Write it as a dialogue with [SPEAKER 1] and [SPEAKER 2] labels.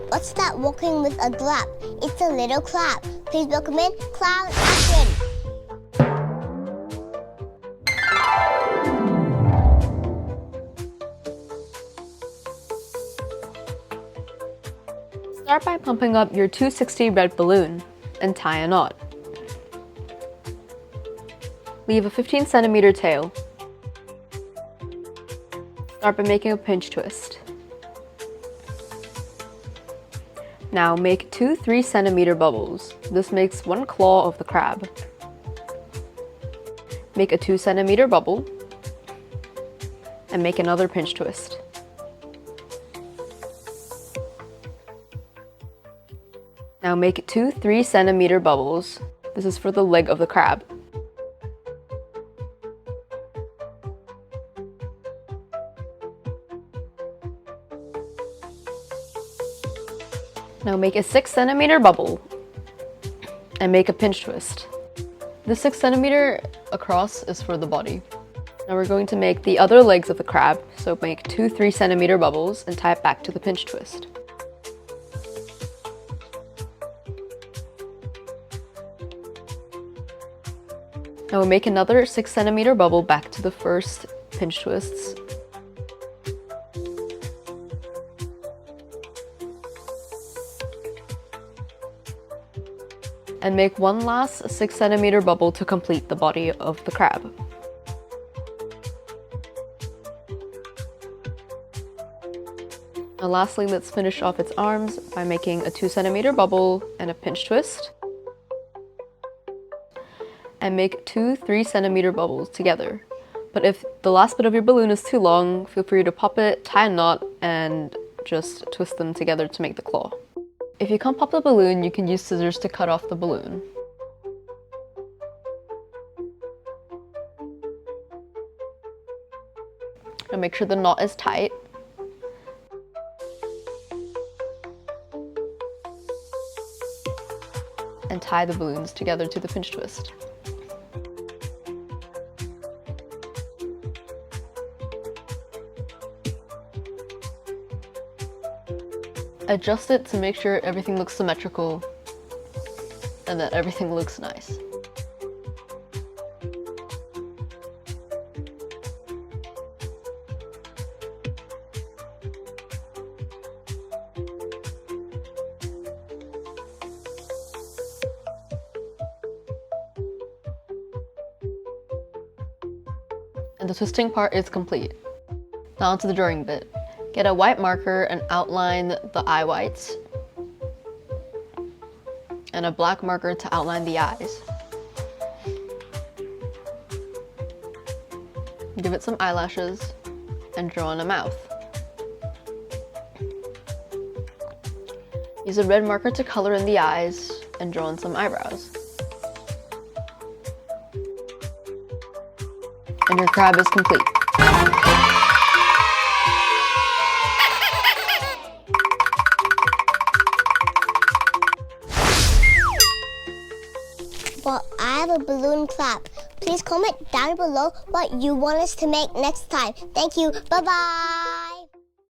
[SPEAKER 1] What's that walking with a clap? It's a little clap. Please welcome in Clown Action.
[SPEAKER 2] Start by pumping up your 260 red balloon and tie a knot. Leave a 15 centimeter tail. Start by making a pinch twist. Now make 2 3 centimeter bubbles. This makes one claw of the crab. Make a 2 centimeter bubble and make another pinch twist. Now make 2 3 centimeter bubbles. This is for the leg of the crab. Now make a 6 centimeter bubble and make a pinch twist. The 6 centimeter across is for the body. Now we're going to make the other legs of the crab, so make 2 3 centimeter bubbles and tie it back to the pinch twist. Now we'll make another 6 centimeter bubble back to the first pinch twists. And make one last 6 centimeter bubble to complete the body of the crab. Now lastly, let's finish off its arms by making a 2 centimeter bubble and a pinch twist. And make 2 3 centimeter bubbles together. But if the last bit of your balloon is too long, feel free to pop it, tie a knot, and just twist them together to make the claw. If you can't pop the balloon, you can use scissors to cut off the balloon. And make sure the knot is tight. And tie the balloons together to the pinch twist. Adjust it to make sure everything looks symmetrical and that everything looks nice. And the twisting part is complete. Now onto the drawing bit. Get a white marker and outline the eye whites, and a black marker to outline the eyes. Give it some eyelashes and draw in a mouth. Use a red marker to color in the eyes and draw in some eyebrows. And your crab is complete.
[SPEAKER 1] Well, I have a balloon clap. Please comment down below what you want us to make next time. Thank you. Bye-bye.